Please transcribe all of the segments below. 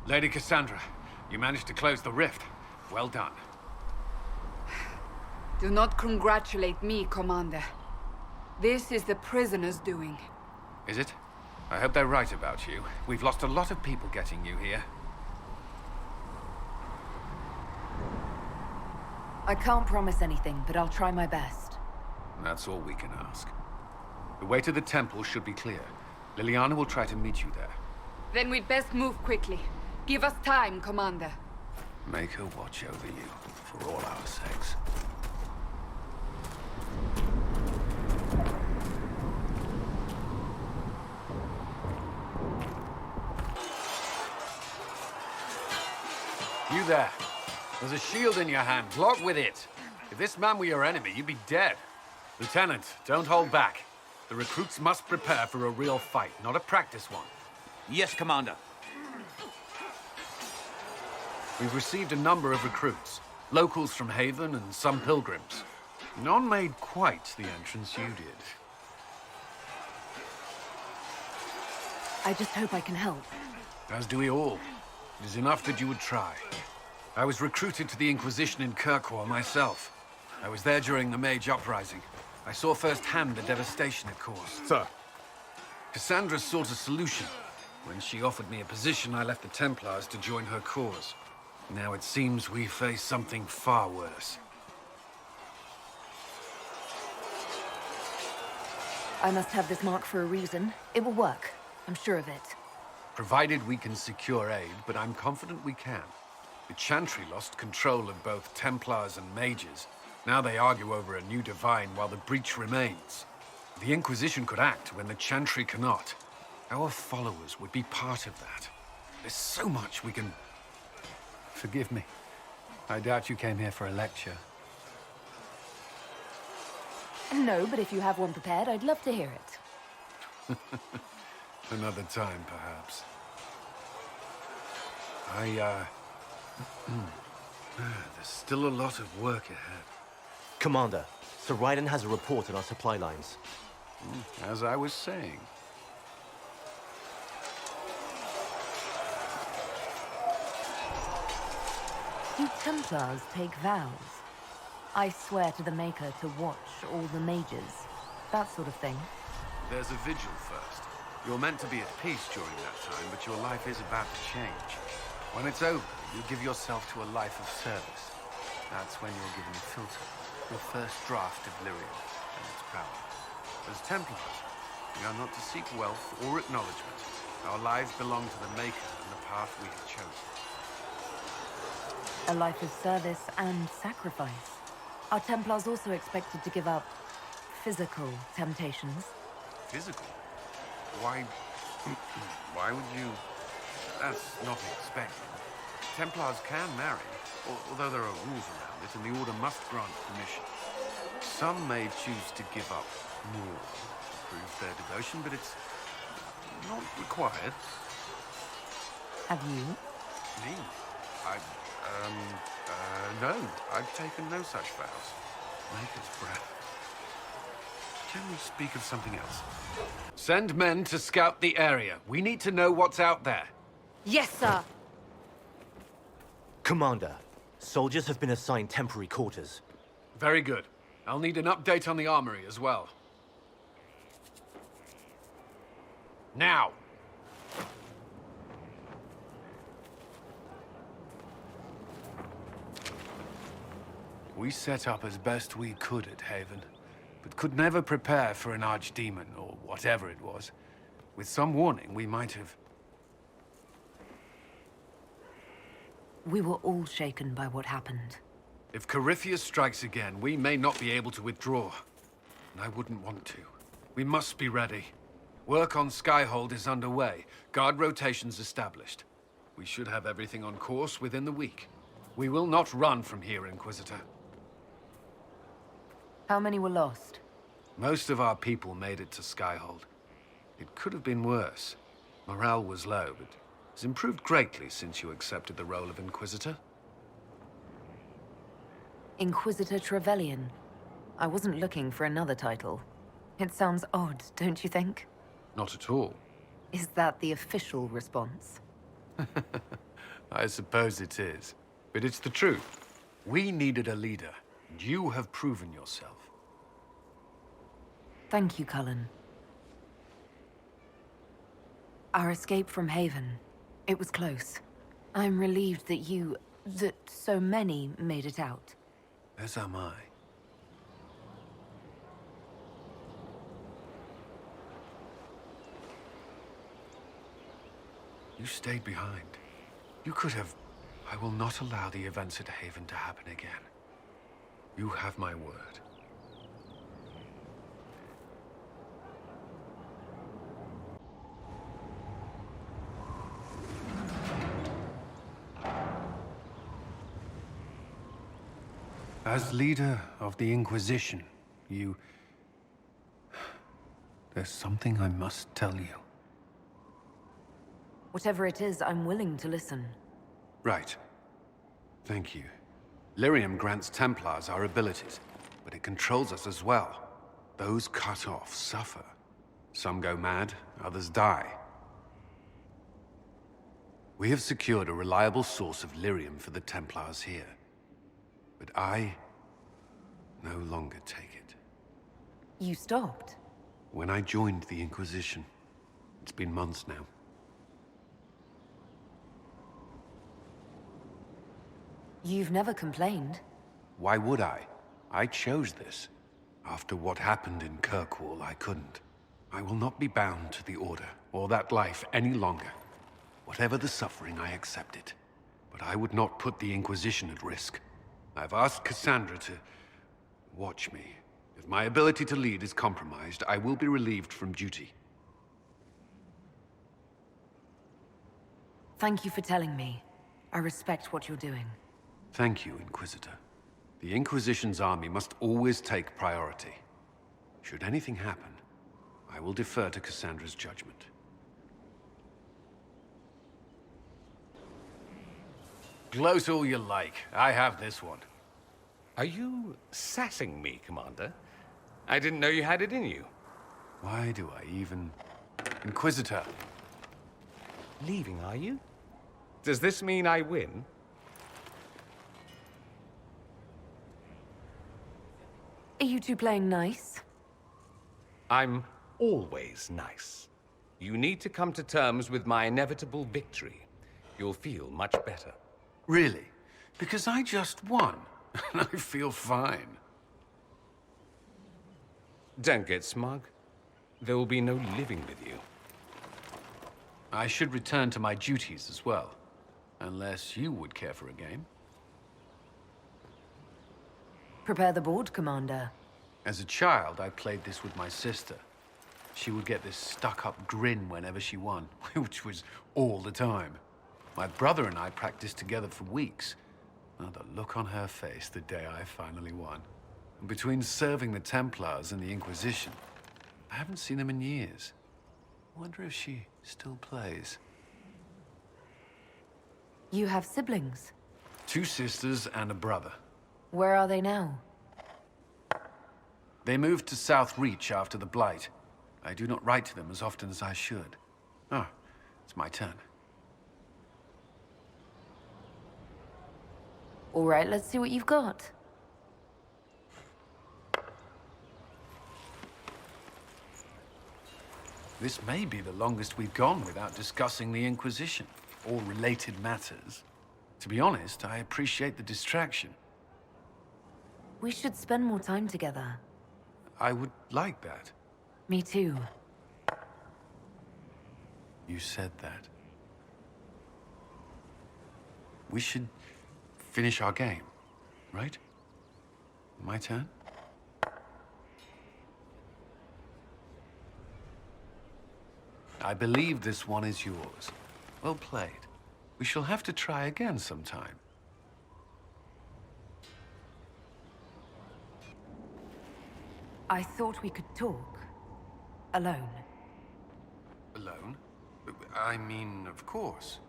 Lady Cassandra, you managed to close the rift. Well done. Do not congratulate me, Commander. This is the prisoners' doing. Is it? I hope they're right about you. We've lost a lot of people getting you here. I can't promise anything, but I'll try my best. That's all we can ask. The way to the temple should be clear. Liliana will try to meet you there. Then we'd best move quickly. Give us time, Commander. Make her watch over you, for all our sakes. You there. There's a shield in your hand. Block with it. If this man were your enemy, you'd be dead. Lieutenant, don't hold back. The recruits must prepare for a real fight, not a practice one. Yes, Commander. We've received a number of recruits. Locals from Haven and some pilgrims. None made quite the entrance you did. I just hope I can help. As do we all. It is enough that you would try. I was recruited to the Inquisition in Kirkwall myself. I was there during the Mage Uprising. I saw firsthand the devastation it caused. Sir. Cassandra sought a solution. When she offered me a position, I left the Templars to join her cause. Now it seems we face something far worse. I must have this mark for a reason. It will work. I'm sure of it. Provided we can secure aid, but I'm confident we can. The Chantry lost control of both Templars and mages. Now they argue over a new divine while the breach remains. The Inquisition could act when the Chantry cannot. Our followers would be part of that. There's so much we can... Forgive me. I doubt you came here for a lecture. No, but if you have one prepared, I'd love to hear it. Another time, perhaps. There's still a lot of work ahead. Commander, Sir Raiden has a report on our supply lines. As I was saying. Do Templars take vows? I swear to the Maker to watch all the mages. That sort of thing. There's a vigil first. You're meant to be at peace during that time, but your life is about to change. When it's over, you give yourself to a life of service. That's when you're given a filter, your first draft of Lyrium and its power. As Templars, we are not to seek wealth or acknowledgement. Our lives belong to the Maker and the path we have chosen. A life of service and sacrifice. Are Templars also expected to give up physical temptations? Physical? Why... why would you... That's not expected. Templars can marry, although there are rules around it, and the Order must grant permission. Some may choose to give up more to prove their devotion, but it's not required. Have you? Me? No. I've taken no such vows. Maker's breath. Can we speak of something else? Send men to scout the area. We need to know what's out there. Yes, sir! Commander, soldiers have been assigned temporary quarters. Very good. I'll need an update on the armory as well. Now! We set up as best we could at Haven, but could never prepare for an archdemon, or whatever it was. With some warning, we might have... We were all shaken by what happened. If Corypheus strikes again, we may not be able to withdraw. And I wouldn't want to. We must be ready. Work on Skyhold is underway. Guard rotations established. We should have everything on course within the week. We will not run from here, Inquisitor. How many were lost? Most of our people made it to Skyhold. It could have been worse. Morale was low, but it's improved greatly since you accepted the role of Inquisitor. Inquisitor Trevelyan. I wasn't looking for another title. It sounds odd, don't you think? Not at all. Is that the official response? I suppose it is. But it's the truth. We needed a leader, and you have proven yourself. Thank you, Cullen. Our escape from Haven, it was close. I'm relieved that so many made it out. As am I. You stayed behind. You could have... I will not allow the events at Haven to happen again. You have my word. As leader of the Inquisition, there's something I must tell you. Whatever it is, I'm willing to listen. Right. Thank you. Lyrium grants Templars our abilities, but it controls us as well. Those cut off suffer. Some go mad, others die. We have secured a reliable source of Lyrium for the Templars here. But I no longer take it. You stopped? When I joined the Inquisition. It's been months now. You've never complained. Why would I? I chose this. After what happened in Kirkwall, I couldn't. I will not be bound to the Order, or that life any longer. Whatever the suffering, I accept it. But I would not put the Inquisition at risk. I've asked Cassandra to watch me. If my ability to lead is compromised, I will be relieved from duty. Thank you for telling me. I respect what you're doing. Thank you, Inquisitor. The Inquisition's army must always take priority. Should anything happen, I will defer to Cassandra's judgment. Gloat all you like. I have this one. Are you sassing me, Commander? I didn't know you had it in you. Why do I even... Inquisitor! Leaving, are you? Does this mean I win? Are you two playing nice? I'm always nice. You need to come to terms with my inevitable victory. You'll feel much better. Really? Because I just won, and I feel fine. Don't get smug. There will be no living with you. I should return to my duties as well. Unless you would care for a game. Prepare the board, Commander. As a child, I played this with my sister. She would get this stuck-up grin whenever she won, which was all the time. My brother and I practiced together for weeks. Oh, the look on her face the day I finally won. And between serving the Templars and the Inquisition, I haven't seen them in years. I wonder if she still plays. You have siblings? 2 sisters and a brother. Where are they now? They moved to South Reach after the Blight. I do not write to them as often as I should. Ah, it's my turn. All right, let's see what you've got. This may be the longest we've gone without discussing the Inquisition, or related matters. To be honest, I appreciate the distraction. We should spend more time together. I would like that. Me too. You said that. We should finish our game, right? My turn? I believe this one is yours. Well played. We shall have to try again sometime. I thought we could talk. Alone. Alone? I mean, of course.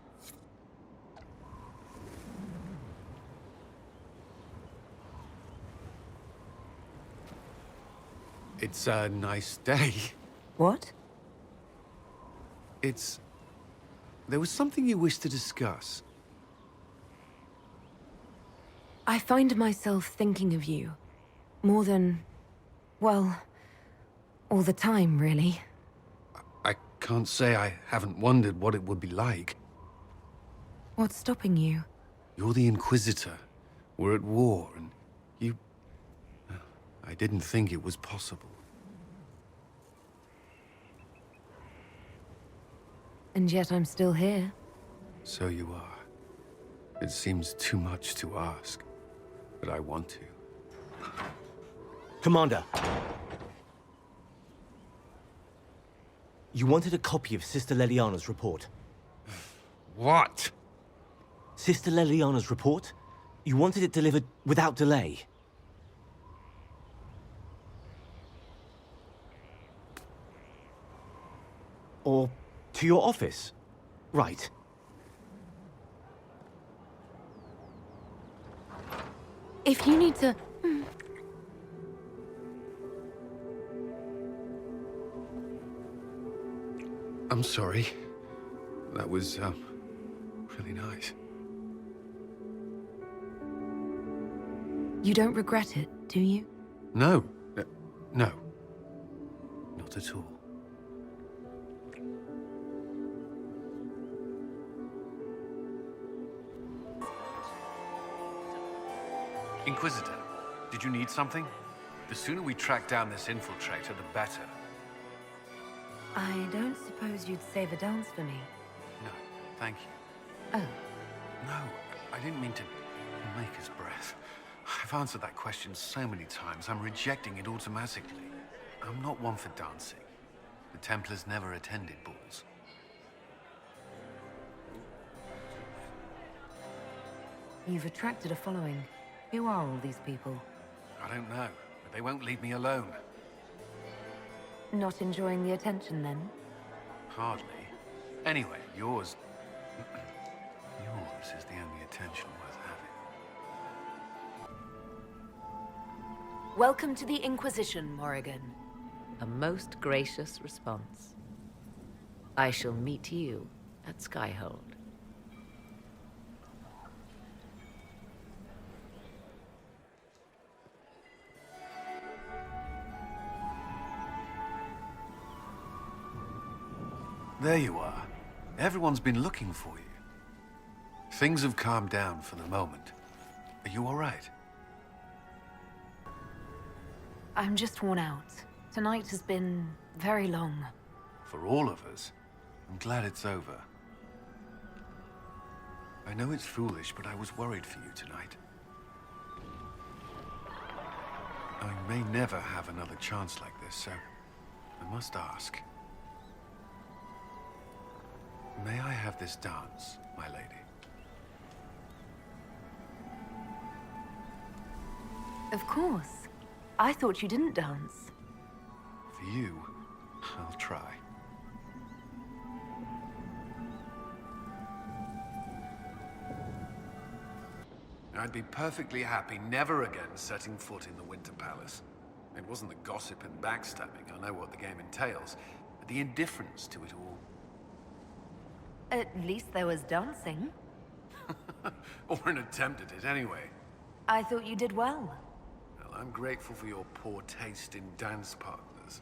It's a nice day. What? There was something you wished to discuss. I find myself thinking of you. More than... well... all the time, really. I can't say I haven't wondered what it would be like. What's stopping you? You're the Inquisitor. We're at war, and you... I didn't think it was possible. And yet I'm still here. So you are. It seems too much to ask, but I want to. Commander! You wanted a copy of Sister Leliana's report. What? Sister Leliana's report? You wanted it delivered without delay. Or to your office. Right. If you need to... I'm sorry. That was, really nice. You don't regret it, do you? No. No. Not at all. Inquisitor, did you need something? The sooner we track down this infiltrator, the better. I don't suppose you'd save a dance for me. No, thank you. Oh. No, I didn't mean to make us breath. I've answered that question so many times, I'm rejecting it automatically. I'm not one for dancing. The Templars never attended balls. You've attracted a following. Who are all these people? I don't know, but they won't leave me alone. Not enjoying the attention, then? Hardly. Anyway, yours... yours is the only attention worth having. Welcome to the Inquisition, Morrigan. A most gracious response. I shall meet you at Skyhold. There you are. Everyone's been looking for you. Things have calmed down for the moment. Are you all right? I'm just worn out. Tonight has been very long. For all of us. I'm glad it's over. I know it's foolish, but I was worried for you tonight. I may never have another chance like this, so I must ask. May I have this dance, my lady? Of course. I thought you didn't dance. For you, I'll try. I'd be perfectly happy never again setting foot in the Winter Palace. It wasn't the gossip and backstabbing, I know what the game entails, but the indifference to it all. At least there was dancing. Or an attempt at it, anyway. I thought you did well. Well, I'm grateful for your poor taste in dance partners.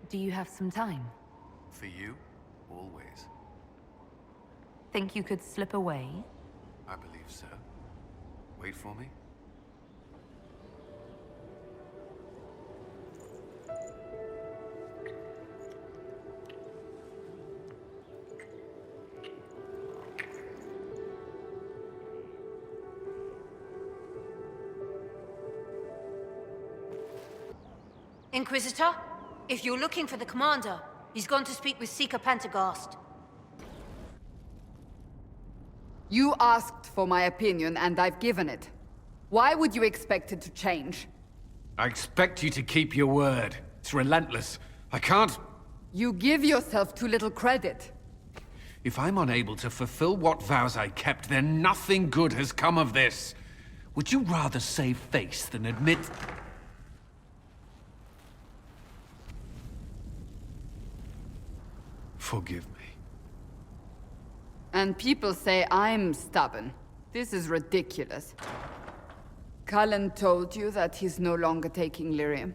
Do you have some time? For you, always. Think you could slip away? I believe so. Wait for me. Inquisitor, if you're looking for the commander, he's gone to speak with Seeker Pentecost. You asked for my opinion, and I've given it. Why would you expect it to change? I expect you to keep your word. It's relentless. I can't... You give yourself too little credit. If I'm unable to fulfill what vows I kept, then nothing good has come of this. Would you rather save face than admit... Forgive me. And people say I'm stubborn. This is ridiculous. Cullen told you that he's no longer taking Lyrium.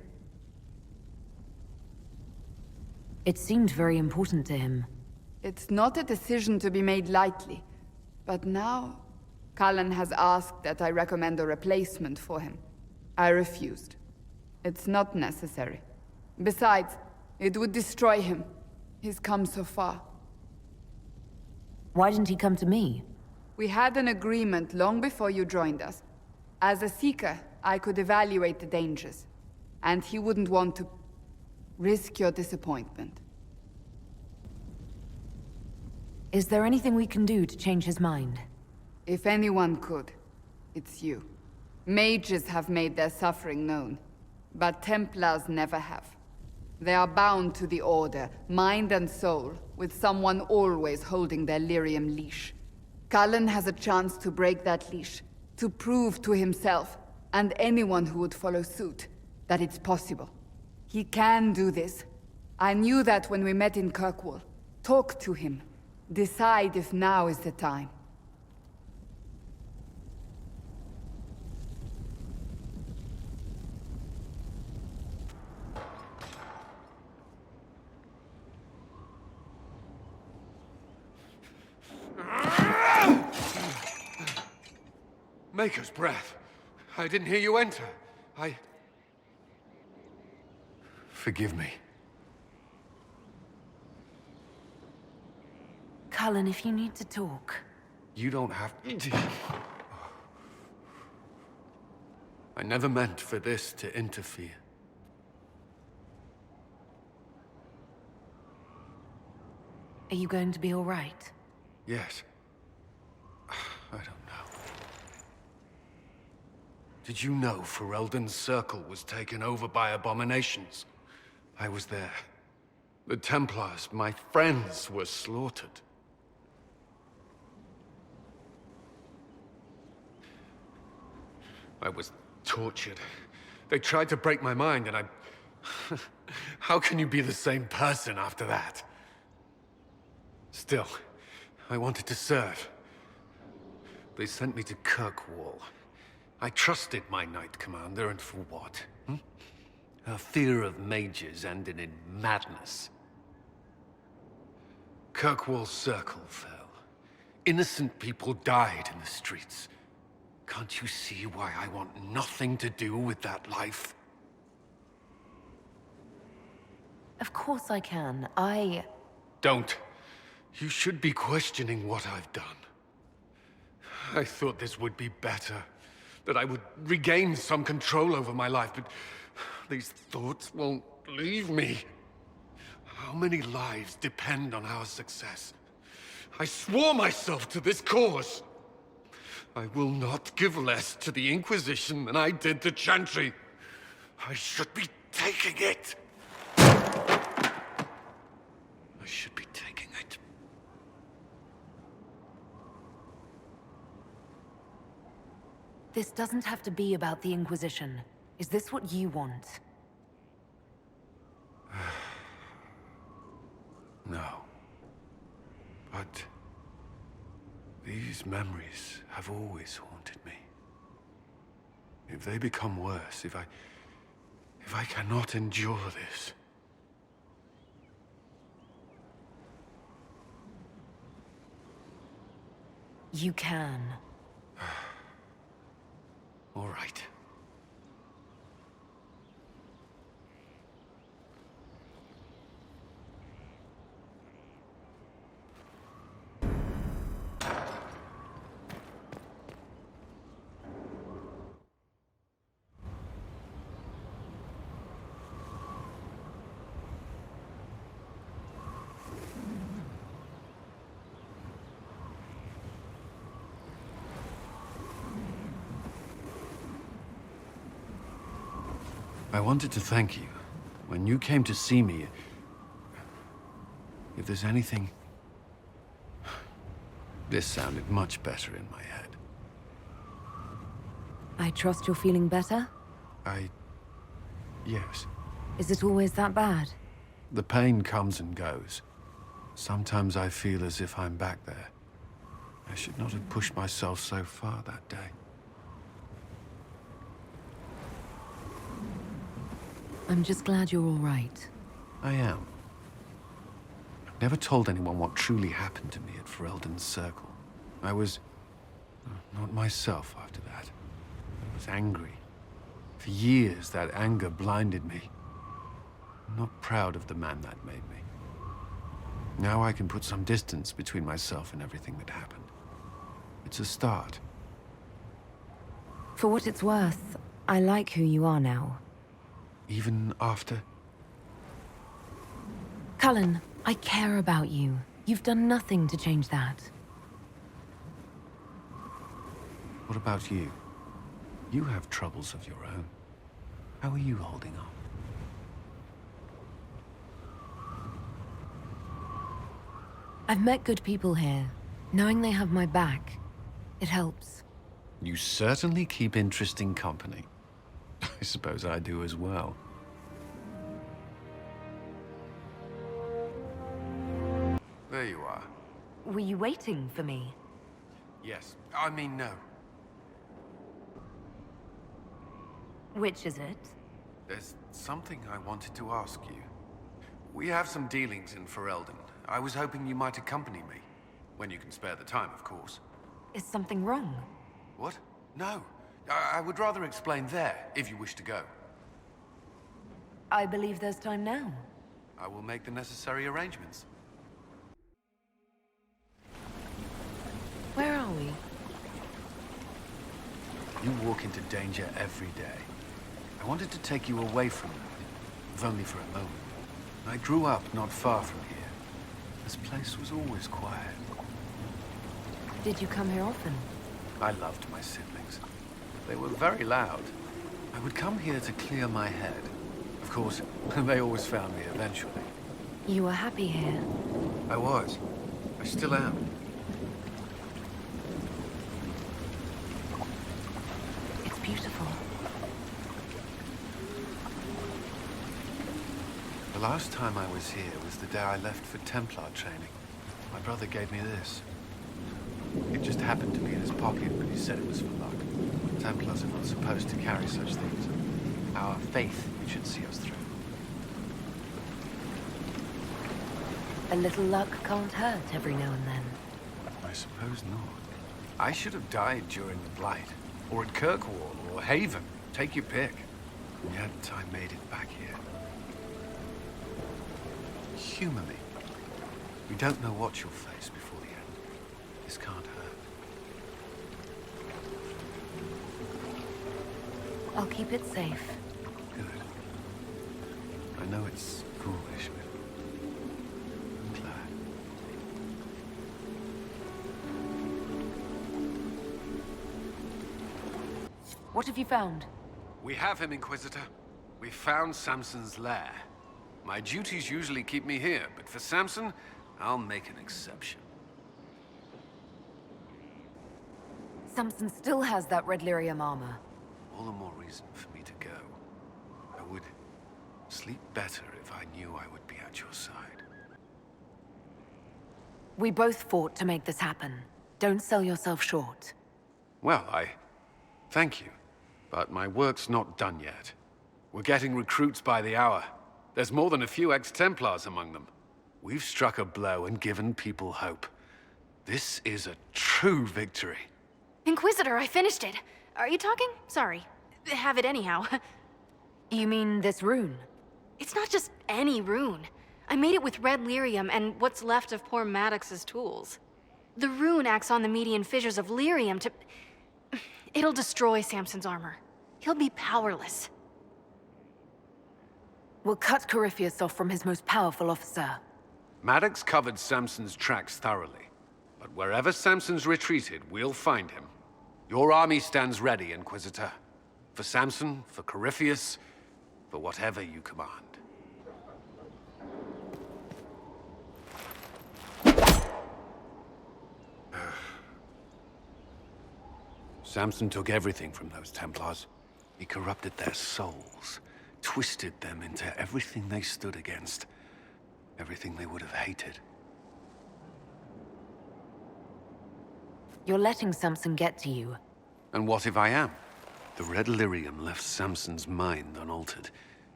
It seemed very important to him. It's not a decision to be made lightly. But now, Cullen has asked that I recommend a replacement for him. I refused. It's not necessary. Besides, it would destroy him. He's come so far. Why didn't he come to me? We had an agreement long before you joined us. As a Seeker, I could evaluate the dangers. And he wouldn't want to risk your disappointment. Is there anything we can do to change his mind? If anyone could, it's you. Mages have made their suffering known, but Templars never have. They are bound to the Order, mind and soul, with someone always holding their Lyrium leash. Cullen has a chance to break that leash, to prove to himself, and anyone who would follow suit, that it's possible. He can do this. I knew that when we met in Kirkwall. Talk to him. Decide if now is the time. Maker's breath. I didn't hear you enter. Forgive me. Cullen, if you need to talk. You don't have to. I never meant for this to interfere. Are you going to be all right? Yes. I don't know. Did you know Ferelden's circle was taken over by abominations? I was there. The Templars, my friends, were slaughtered. I was tortured. They tried to break my mind, and I... How can you be the same person after that? Still, I wanted to serve. They sent me to Kirkwall. I trusted my Knight Commander, and for what? Her fear of mages ended in madness. Kirkwall's circle fell. Innocent people died in the streets. Can't you see why I want nothing to do with that life? Of course I can. Don't. You should be questioning what I've done. I thought this would be better. That I would regain some control over my life, but these thoughts won't leave me. How many lives depend on our success? I swore myself to this cause. I will not give less to the Inquisition than I did to Chantry. I should be taking it. I should be taking it. This doesn't have to be about the Inquisition. Is this what you want? No. But these memories have always haunted me. If they become worse, if I cannot endure this... You can. All right. I wanted to thank you. When you came to see me, if there's anything... This sounded much better in my head. I trust you're feeling better? Yes. Is it always that bad? The pain comes and goes. Sometimes I feel as if I'm back there. I should not have pushed myself so far that day. I'm just glad you're all right. I am. I've never told anyone what truly happened to me at Ferelden's Circle. I was... not myself after that. I was angry. For years, that anger blinded me. I'm not proud of the man that made me. Now I can put some distance between myself and everything that happened. It's a start. For what it's worth, I like who you are now. Even after... Cullen, I care about you. You've done nothing to change that. What about you? You have troubles of your own. How are you holding on? I've met good people here. Knowing they have my back, it helps. You certainly keep interesting company. I suppose I do as well. There you are. Were you waiting for me? Yes. I mean, no. Which is it? There's something I wanted to ask you. We have some dealings in Ferelden. I was hoping you might accompany me. When you can spare the time, of course. Is something wrong? What? No. I would rather explain there, if you wish to go. I believe there's time now. I will make the necessary arrangements. Where are we? You walk into danger every day. I wanted to take you away from them, if only for a moment. I grew up not far from here. This place was always quiet. Did you come here often? I loved my siblings. They were very loud. I would come here to clear my head. Of course, they always found me eventually. You were happy here. I was. I still am. It's beautiful. The last time I was here was the day I left for Templar training. My brother gave me this. It just happened to be in his pocket, but he said it was for luck. Templars are not supposed to carry such things. Our faith should see us through. A little luck can't hurt every now and then. I suppose not. I should have died during the Blight, or at Kirkwall, or Haven. Take your pick. And yet I made it back here. Humor me. We don't know what you'll face before the end. This can't hurt. I'll keep it safe. Good. I know it's foolish, but I'm glad. What have you found? We have him, Inquisitor. We found Samson's lair. My duties usually keep me here, but for Samson, I'll make an exception. Samson still has that red Lyrium armor. All the more reason for me to go. I would sleep better if I knew I would be at your side. We both fought to make this happen. Don't sell yourself short. Well, I thank you, but my work's not done yet. We're getting recruits by the hour. There's more than a few ex-Templars among them. We've struck a blow and given people hope. This is a true victory. Inquisitor, I finished it. Are you talking? Sorry. Have it anyhow. You mean this rune? It's not just any rune. I made it with red lyrium and what's left of poor Maddox's tools. The rune acts on the median fissures of lyrium to... It'll destroy Samson's armor. He'll be powerless. We'll cut Corypheus off from his most powerful officer. Maddox covered Samson's tracks thoroughly. But wherever Samson's retreated, we'll find him. Your army stands ready, Inquisitor. For Samson, for Corypheus, for whatever you command. Samson took everything from those Templars. He corrupted their souls, twisted them into everything they stood against, everything they would have hated. You're letting Samson get to you. And what if I am? The red lyrium left Samson's mind unaltered.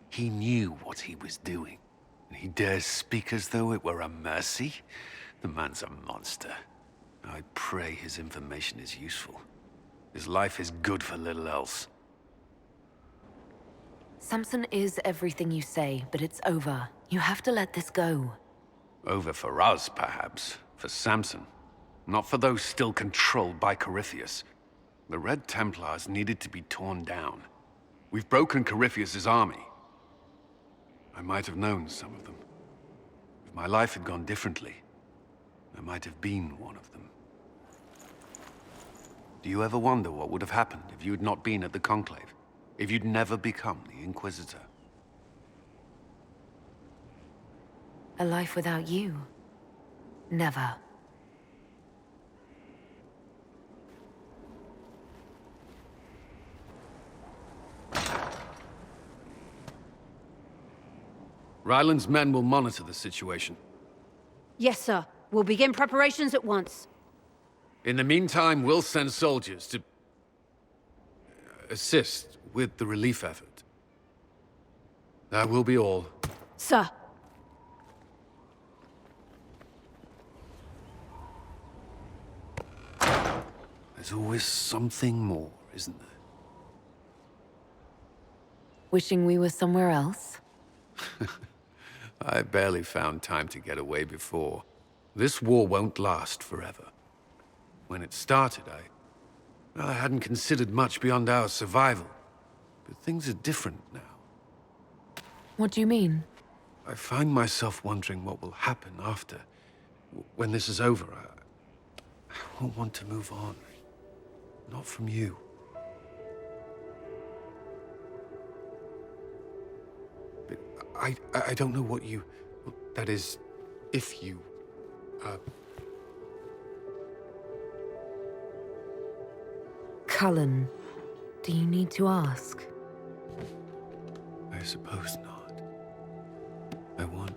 He knew what he was doing. And he dares speak as though it were a mercy? The man's a monster. I pray his information is useful. His life is good for little else. Samson is everything you say, but it's over. You have to let this go. Over for us, perhaps. For Samson. Not for those still controlled by Corypheus. The Red Templars needed to be torn down. We've broken Corypheus's army. I might have known some of them. If my life had gone differently, I might have been one of them. Do you ever wonder what would have happened if you had not been at the Conclave? If you'd never become the Inquisitor? A life without you? Never. Ryland's men will monitor the situation. Yes, sir. We'll begin preparations at once. In the meantime, we'll send soldiers to assist with the relief effort. That will be all. Sir. There's always something more, isn't there? Wishing we were somewhere else? I barely found time to get away before. This war won't last forever. When it started, I hadn't considered much beyond our survival. But things are different now. What do you mean? I find myself wondering what will happen after. When this is over, I won't want to move on. Not from you. But I don't know what you... That is, if you... Cullen, do you need to ask? I suppose not. I want...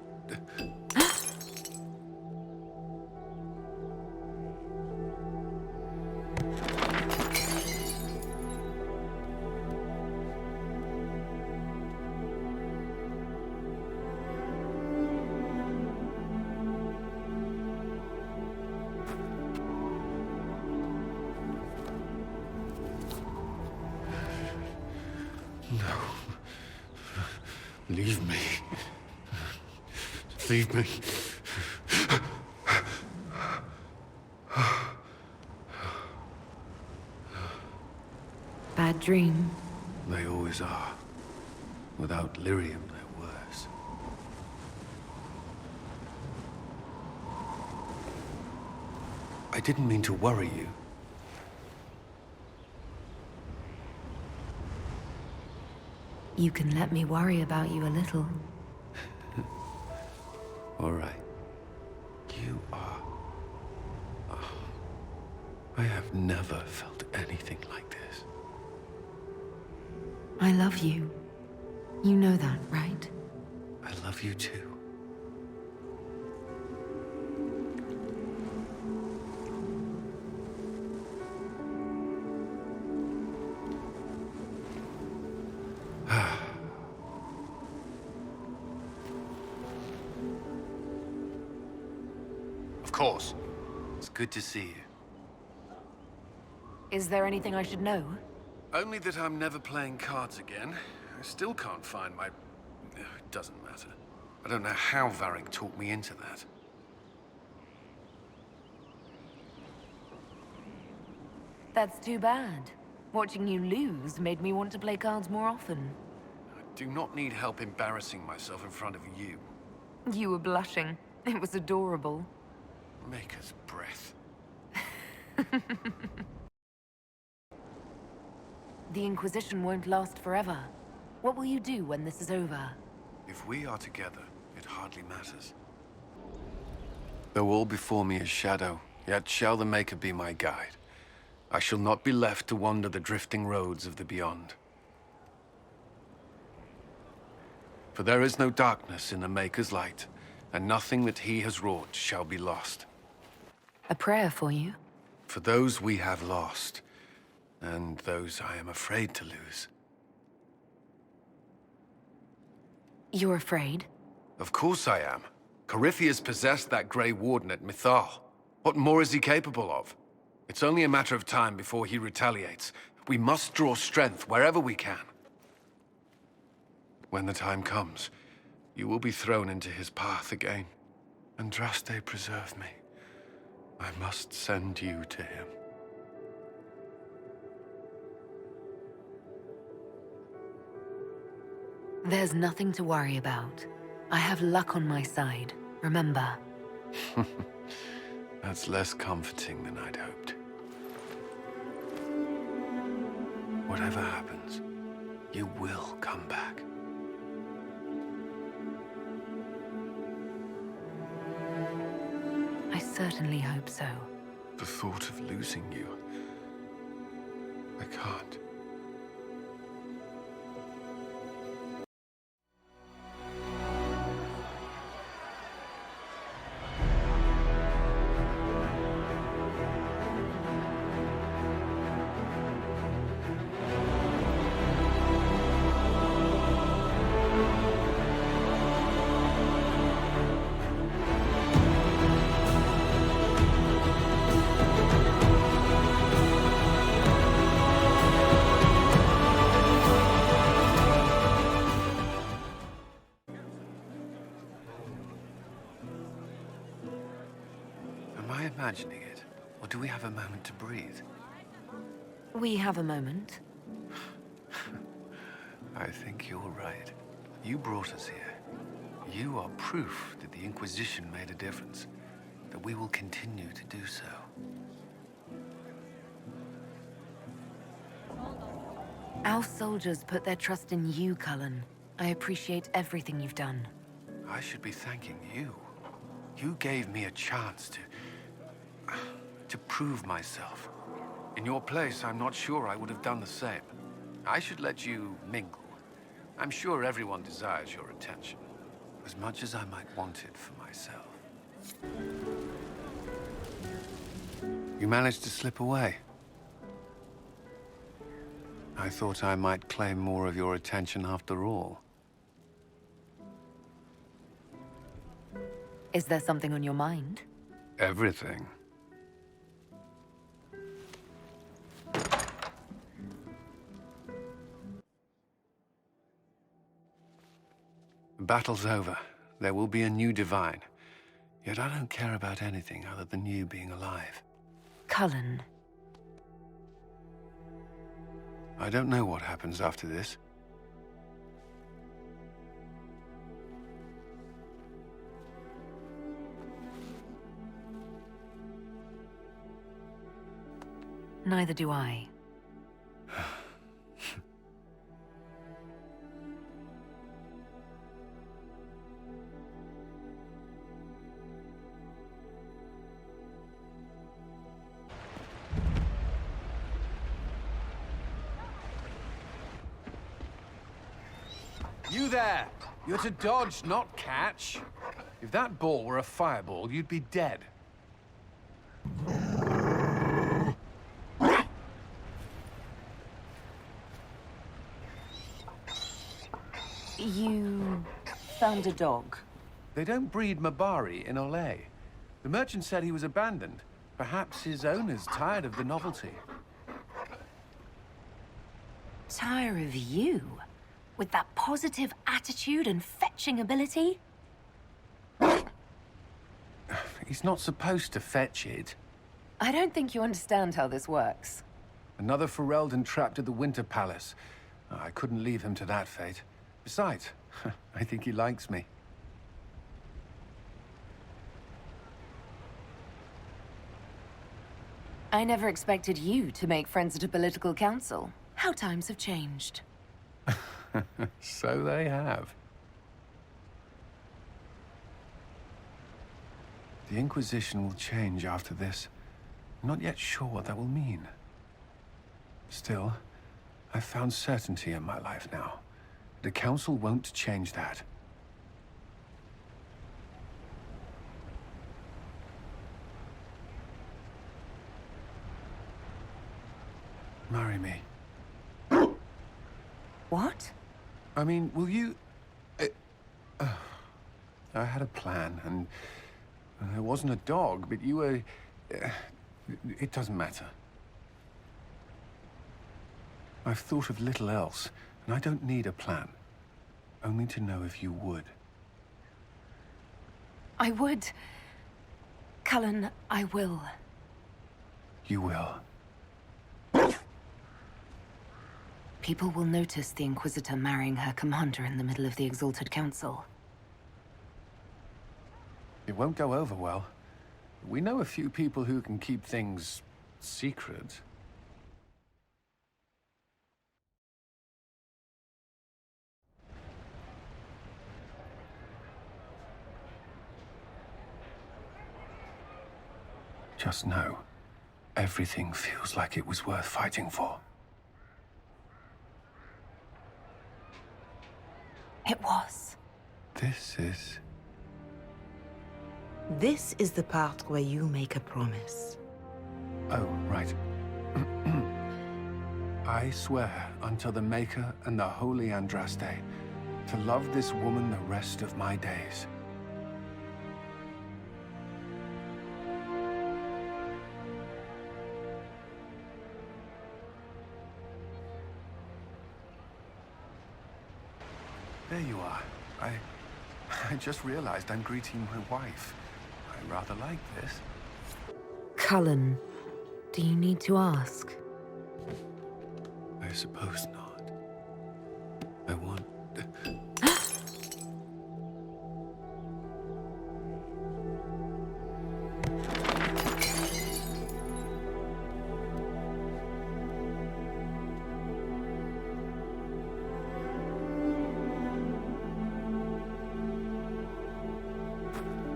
No. Leave me. Leave me. Bad dream. They always are. Without Lyrium, they're worse. I didn't mean to worry you. You can let me worry about you a little. All right. You are... Oh, I have never felt anything like this. I love you. You know that, right? I love you too. Of course. It's good to see you. Is there anything I should know? Only that I'm never playing cards again. I still can't find my... It doesn't matter. I don't know how Varric talked me into that. That's too bad. Watching you lose made me want to play cards more often. I do not need help embarrassing myself in front of you. You were blushing. It was adorable. Maker's breath. The Inquisition won't last forever. What will you do when this is over? If we are together, it hardly matters. Though all before me is shadow, yet shall the Maker be my guide. I shall not be left to wander the drifting roads of the beyond. For there is no darkness in the Maker's light, and nothing that he has wrought shall be lost. A prayer for you? For those we have lost, and those I am afraid to lose. You're afraid? Of course I am. Corypheus possessed that Grey Warden at Mythal. What more is he capable of? It's only a matter of time before he retaliates. We must draw strength wherever we can. When the time comes, you will be thrown into his path again. Andraste, preserve me. I must send you to him. There's nothing to worry about. I have luck on my side, remember. That's less comforting than I'd hoped. Whatever happens, you will come back. I certainly hope so. The thought of losing you... I can't. Am I imagining it? Or do we have a moment to breathe? We have a moment. I think you're right. You brought us here. You are proof that the Inquisition made a difference. That we will continue to do so. Our soldiers put their trust in you, Cullen. I appreciate everything you've done. I should be thanking you. You gave me a chance to prove myself. In your place, I'm not sure I would have done the same. I should let you mingle. I'm sure everyone desires your attention, as much as I might want it for myself. You managed to slip away. I thought I might claim more of your attention after all. Is there something on your mind? Everything. The battle's over. There will be a new divine. Yet I don't care about anything other than you being alive. Cullen. I don't know what happens after this. Neither do I. You there! You're to dodge, not catch. If that ball were a fireball, you'd be dead. You found a dog. They don't breed Mabari in Olay. The merchant said he was abandoned. Perhaps his owner's tired of the novelty. Tire of you? With that positive attitude and fetching ability? He's not supposed to fetch it. I don't think you understand how this works. Another Ferelden trapped at the Winter Palace. I couldn't leave him to that fate. Besides, I think he likes me. I never expected you to make friends at a political council. How times have changed. So they have. The Inquisition will change after this. I'm not yet sure what that will mean. Still, I've found certainty in my life now. The Council won't change that. marry me? What? I mean, will you... I had a plan, and there wasn't a dog, but you were... it doesn't matter. I've thought of little else, and I don't need a plan. Only to know if you would. I would. Cullen, I will. You will. People will notice the Inquisitor marrying her commander in the middle of the Exalted Council. It won't go over well. We know a few people who can keep things secret. Just know, everything feels like it was worth fighting for. It was. This is the part where you make a promise. Oh, right. I swear unto the Maker and the Holy Andraste to love this woman the rest of my days. There you are. I just realized I'm greeting my wife. I rather like this. Cullen, do you need to ask? I suppose not. I want